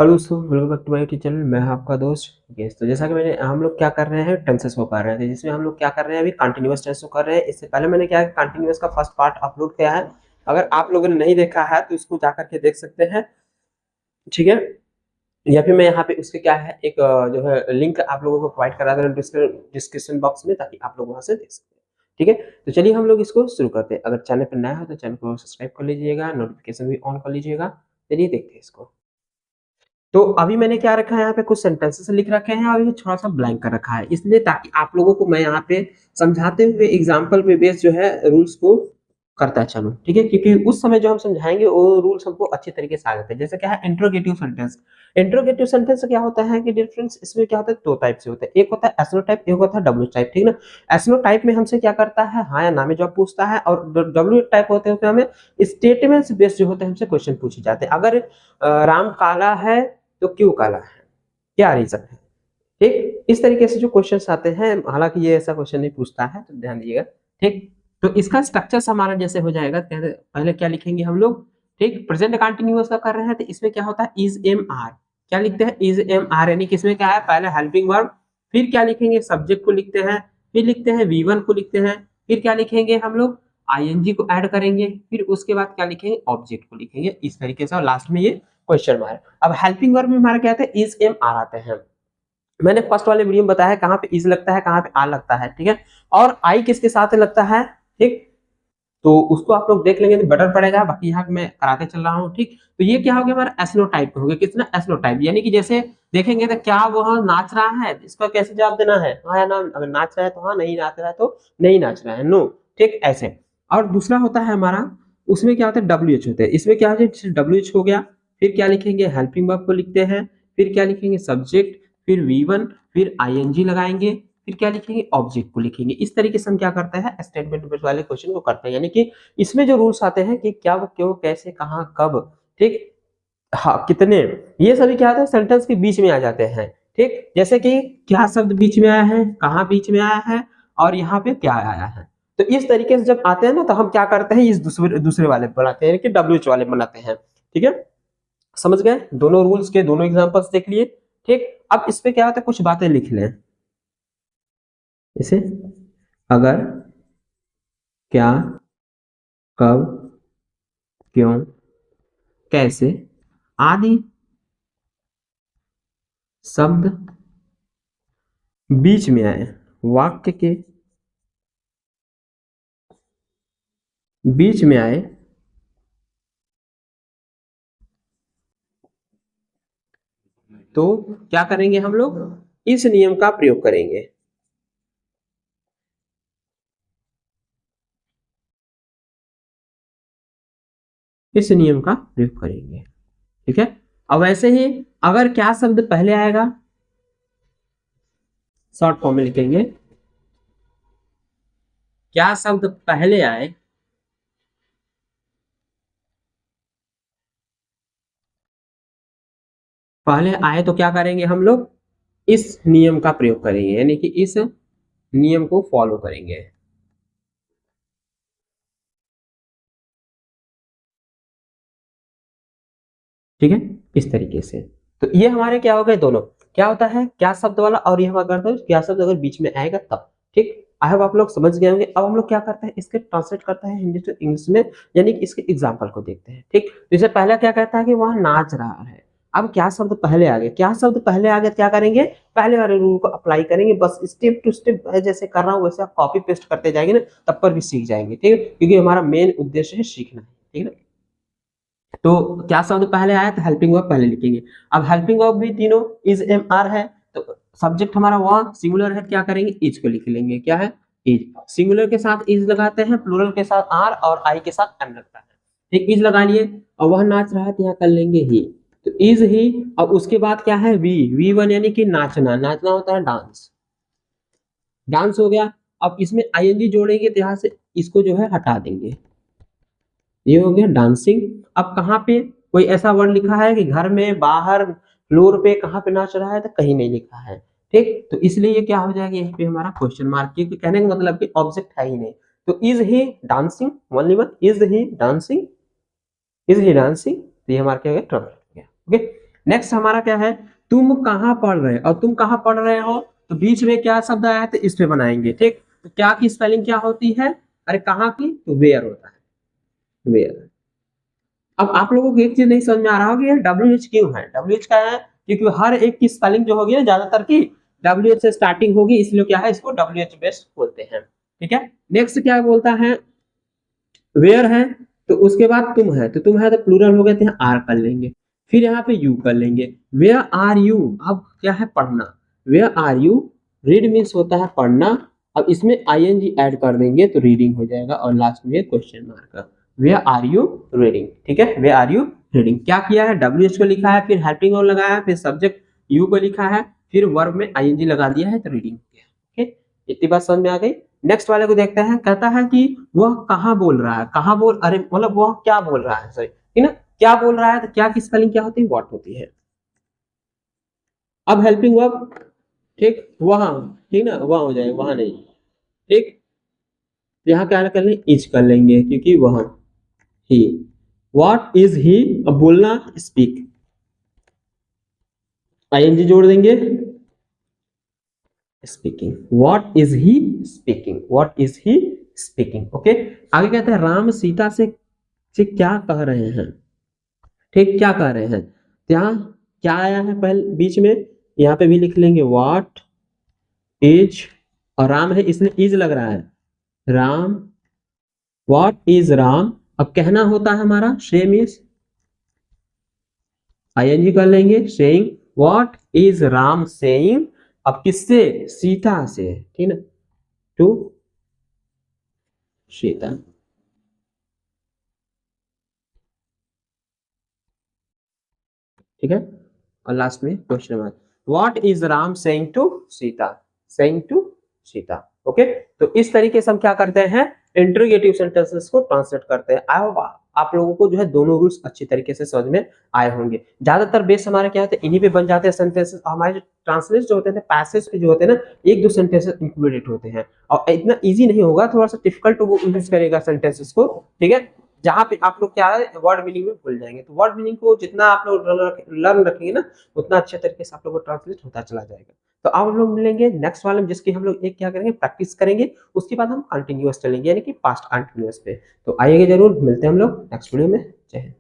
Hello दोस्तों, welcome back to my YouTube channel. मैं आपका दोस्त यस। तो जैसा कि मैंने हम लोग क्या कर रहे हैं, टेंसेस को कर रहे थे, जिसमें हम लोग क्या कर रहे हैं, अभी कंटिन्यूअस टेंस को कर रहे हैं। इससे पहले मैंने क्या कंटिन्यूअस का फर्स्ट पार्ट अपलोड किया है। अगर आप लोगों ने नहीं देखा है तो इसको जा करके देख सकते हैं, ठीक है। या फिर मैं यहाँ पे उसके क्या है एक जो है लिंक आप लोगों को प्रोवाइड करा दे रहा हूँ डिस्क्रिप्शन बॉक्स में, ताकि आप लोग वहां से देख सकते हैं, ठीक है। तो चलिए हम लोग इसको शुरू करते हैं। अगर चैनल पर नया हो तो चैनल को सब्सक्राइब कर लीजिएगा, नोटिफिकेशन भी ऑन कर लीजिएगा। चलिए देखते हैं इसको। तो अभी मैंने क्या रखा है, यहाँ पे कुछ सेंटेंसेस लिख रखे हैं और ये थोड़ा सा ब्लैंक कर रखा है, इसलिए ताकि आप लोगों को मैं यहाँ पे समझाते हुए एग्जांपल पे बेस जो है रूल्स को करता चलूं, ठीक है। क्योंकि उस समय जो हम समझाएंगे वो रूल्स हमको अच्छे तरीके से आ जाते हैं। जैसे क्या है इंट्रोगेटिव सेंटेंस। इंट्रोगेटिव सेंटेंस क्या होता है कि डिफरेंस इसमें क्या होता है, दो टाइप से होता है। एक होता है एसनो टाइप, एक होता है डब्ल्यू टाइप, ठीक ना। एसनो टाइप में हमसे क्या करता है, हाँ या ना में जवाब पूछता है, और डब्ल्यू टाइप होते हैं उसमें हमें स्टेटमेंट्स बेस्ड जो होते हैं हमसे क्वेश्चन पूछे जाते हैं। अगर राम काला है तो क्यों काला है, क्या रीजन है, ठीक। इस तरीके से जो क्वेश्चंस आते हैं, हालांकि ये ऐसा क्वेश्चन नहीं पूछता है, तो ध्यान दीजिएगा, ठीक। तो इसका स्ट्रक्चर हमारा जैसे हो जाएगा, पहले क्या लिखेंगे हम लोग, ठीक। प्रेजेंट कंटिन्यूअस का कर रहे हैं तो इसमें क्या होता है, इज एम आर। क्या लिखते हैं, इज एम आर, यानी कि इसमें क्या है, पहले हेल्पिंग वर्ब, फिर क्या लिखेंगे, सब्जेक्ट को लिखते हैं, फिर लिखते हैं वी वन को लिखते हैं, फिर क्या लिखेंगे हम लोग, आईएनजी को ऐड करेंगे, फिर उसके बाद क्या लिखेंगे, ऑब्जेक्ट को लिखेंगे, इस तरीके से, और लास्ट में ये क्वेश्चन मार्क। अब हेल्पिंग वर्ब में हमारा क्या आता है, इज एम आर आते हैं। मैंने फर्स्ट वाले वीडियो में बताया कहाँ पे इज लगता है, कहाँ पे आर लगता है, ठीक है। और आई किसके साथ लगता है, ठीक। तो उसको आप लोग देख लेंगे तो बेटर पड़ेगा, बाकी यहाँ पे मैं कराते चल रहा हूँ, ठीक। तो ये क्या हो गया हमारा एस्नो टाइप हो गया, कितना एस्नो टाइप, यानी कि जैसे देखेंगे तो क्या वह नाच रहा है, इसका कैसे जवाब देना है, हाँ या ना। अगर नाच रहा है तो हाँ, नहीं नाच रहा है तो नहीं नाच रहा है, नो, ठीक, ऐसे। और दूसरा होता है हमारा, उसमें क्या होता है, डब्ल्यू एच होता है। इसमें क्या होता है, डब्ल्यू एच हो गया, फिर क्या लिखेंगे, हेल्पिंग वर्ब को लिखते हैं, फिर क्या लिखेंगे, सब्जेक्ट, फिर वी वन, फिर आईएनजी लगाएंगे, फिर क्या लिखेंगे, ऑब्जेक्ट को लिखेंगे। इस तरीके से हम क्या करते हैं, स्टेटमेंट बेस्ड वाले क्वेश्चन को करते हैं। यानी कि इसमें जो रूल्स आते हैं कि क्या, वो क्यों, कैसे, कहाँ, कब, ठीक, हाँ, कितने, ये सभी क्या होता है, सेंटेंस के बीच में आ जाते हैं, ठीक। जैसे कि क्या शब्द बीच में आया है, कहाँ बीच में आया है, और यहाँ पे क्या आया है। तो इस तरीके से जब आते हैं ना, तो हम क्या करते हैं, इस दूसरे दूसरे वाले बनाते हैं, कि डब्ल्यू एच वाले बनाते हैं, ठीक है। समझ गए, दोनों रूल्स के दोनों एग्जांपल्स देख लिए, ठीक। अब इस पे क्या होता है, कुछ बातें लिख लें, जैसे अगर, क्या, कब, क्यों, कैसे आदि शब्द बीच में आए, वाक्य के बीच में आए, तो क्या करेंगे हम लोग, इस नियम का प्रयोग करेंगे। इस नियम का प्रयोग करेंगे, ठीक है। अब वैसे ही अगर क्या शब्द पहले आएगा, शॉर्ट फॉर्म में लिखेंगे, क्या शब्द पहले आए, पहले आए तो क्या करेंगे हम लोग, इस नियम का प्रयोग करेंगे, यानी कि इस नियम को फॉलो करेंगे, ठीक है, इस तरीके से। तो ये हमारे क्या हो गए, दोनों क्या होता है, क्या शब्द वाला, और ये हम करते हैं क्या शब्द अगर बीच में आएगा तब, ठीक। आई होप आप लोग समझ गए होंगे। अब हम लोग क्या करते हैं, इसके ट्रांसलेट करते हैं हिंदी टू इंग्लिश में, यानी कि इसके एग्जाम्पल को देखते हैं, ठीक। तो इससे पहले क्या कहता है कि वह नाच रहा है। अब क्या शब्द पहले आ गया, क्या शब्द पहले आ गया, क्या करेंगे, पहले वाले रूल को अप्लाई करेंगे, बस स्टेप टू स्टेप जैसे कर रहा हूँ वैसे आप कॉपी पेस्ट करते जाएंगे ना, तब पर भी सीख जाएंगे, ठीक है। क्योंकि हमारा मेन उद्देश्य है सीखना है, ठीक है। तो क्या शब्द पहले आया, तो हेल्पिंग वर्ब पहले लिखेंगे। अब हेल्पिंग वर्ब भी तीनों इज एम आर है, तो सब्जेक्ट हमारा वह सिंगुलर है, क्या करेंगे, इज को लिख लेंगे, क्या है, इज। सिंगुलर के साथ इज लगाते हैं, प्लूरल के साथ आर, और आई के साथ एम लगता है, ठीक। इज लगा लिए, और वह नाच रहा है तो यहाँ कर लेंगे ही, तो इज ही। और उसके बाद क्या है, वी वन, यानी कि नाचना, नाचना होता है डांस, डांस हो गया। अब इसमें आईएनजी जोड़ेंगे तो यहाँ से इसको जो है हटा देंगे, ये हो गया डांसिंग। अब कहाँ पे कोई ऐसा वर्ड लिखा है कि घर में, बाहर, फ्लोर पे, कहाँ पे नाच रहा है, तो कहीं नहीं लिखा है, ठीक। तो इसलिए ये क्या हो जाएगा, यहीं पे हमारा क्वेश्चन मार्क, क्योंकि कहने का मतलब कि ऑब्जेक्ट है ही नहीं। तो is he dancing, only one, is he dancing, is he dancing, तो ये हमारा क्या हो गया, ट्रबल हो गया, ओके। नेक्स्ट हमारा क्या है, तुम कहाँ पढ़ रहे हो, और तुम कहाँ पढ़ रहे हो तो बीच में क्या शब्द आया है तो इस पे बनाएंगे, ठीक। तो क्या की स्पेलिंग क्या होती है, अरे कहाँ की, तो वेयर होता है, वेयर। अब आप लोगों को एक चीज नहीं समझ में आ रहा होगा, ये WH क्यों है, WH क्या है, क्योंकि हर एक की स्पेलिंग जो होगी ना ज्यादातर की WH से स्टार्टिंग होगी, इसलिए क्या है इसको WH बेस्ड बोलते हैं, ठीक है। नेक्स्ट क्या बोलता है, वेयर है तो उसके बाद तुम है, तो तुम है तो प्लूरल हो गए थे, आर कर लेंगे, फिर यहाँ पे यू कर लेंगे, वेयर आर यू, अब क्या है पढ़ना, where are you, read means होता है पढ़ना, अब इसमें ING ऐड कर देंगे तो रीडिंग हो जाएगा, और लास्ट में question mark, where are you reading, ठीक है, वेयर आर यू रीडिंग। क्या किया है, WH को लिखा है, फिर हेल्पिंग और लगाया है, फिर सब्जेक्ट यू को लिखा है, फिर वर्ब में ING लगा दिया है तो रीडिंग हो गया, ठीक, इतनी बात समझ में आ गई। नेक्स्ट वाले को देखते हैं, कहता है कि वह कहाँ बोल रहा है, कहाँ बोल, अरे मतलब वह क्या बोल रहा है, सॉरी, ठीक ना, क्या बोल रहा है, तो क्या की स्पेलिंग क्या होती है, व्हाट होती है। अब हेल्पिंग वर्ब, ठीक, वहां, ठीक ना, वहां हो जाएगा, वहां नहीं, ठीक। यहाँ क्या कर लेंगे, इज कर लेंगे, क्योंकि वहां ही, व्हाट इज ही, अब बोलना स्पीक, ING जोड़ देंगे, speaking, what is he speaking, what is he speaking, okay. आगे कहते हैं राम सीता से क्या कह रहे हैं, ठीक, क्या कह रहे हैं, यहाँ क्या आया है पहले बीच में, यहाँ पे भी लिख लेंगे व्हाट इज, और राम है इसमें इज लग रहा है, राम, व्हाट इज राम, अब कहना होता है हमारा सेम इज, ING कर लेंगे, saying, what is Ram saying, अब किससे, सीता से, ठीक ना, टू सीता, ठीक है। और लास्ट में question mark, what is Ram saying to Sita, saying to Sita, okay. तो इस तरीके से हम क्या करते हैं, इंट्रोगेटिव सेंटेंसेस को ट्रांसलेट करते हैं। आई होप आप लोगों को जो है दोनों रूल्स अच्छी तरीके से समझ में आए होंगे। ज्यादातर बेस हमारे क्या होते हैं, इन्हीं पे बन जाते हैं सेंटेंसेस, हमारे जो ट्रांसलेट जो होते हैं पैसेज पे जो होते हैं ना, एक दो सेंटेंसेस इंक्लूडेड होते हैं, और इतना इजी नहीं होगा, थोड़ा सा डिफिकल्ट वो यूज करेगा सेंटेंसेस को, ठीक है। जहां पे आप लोग क्या है वर्ड मीनिंग में भूल जाएंगे, तो वर्ड मीनिंग को जितना आप लोग लर्न रखेंगे ना, उतना अच्छे तरीके से आप लोग को ट्रांसलेट होता चला जाएगा। तो अब हम लोग मिलेंगे नेक्स्ट वाले में, जिसकी हम लोग एक क्या करेंगे, प्रैक्टिस करेंगे, उसके बाद हम कंटिन्यूअस चलेंगे, यानी कि पास्ट कंटिन्यूअस पे। तो आइएगा जरूर, मिलते हैं हम लोग नेक्स्ट वीडियो में। जय हिंद।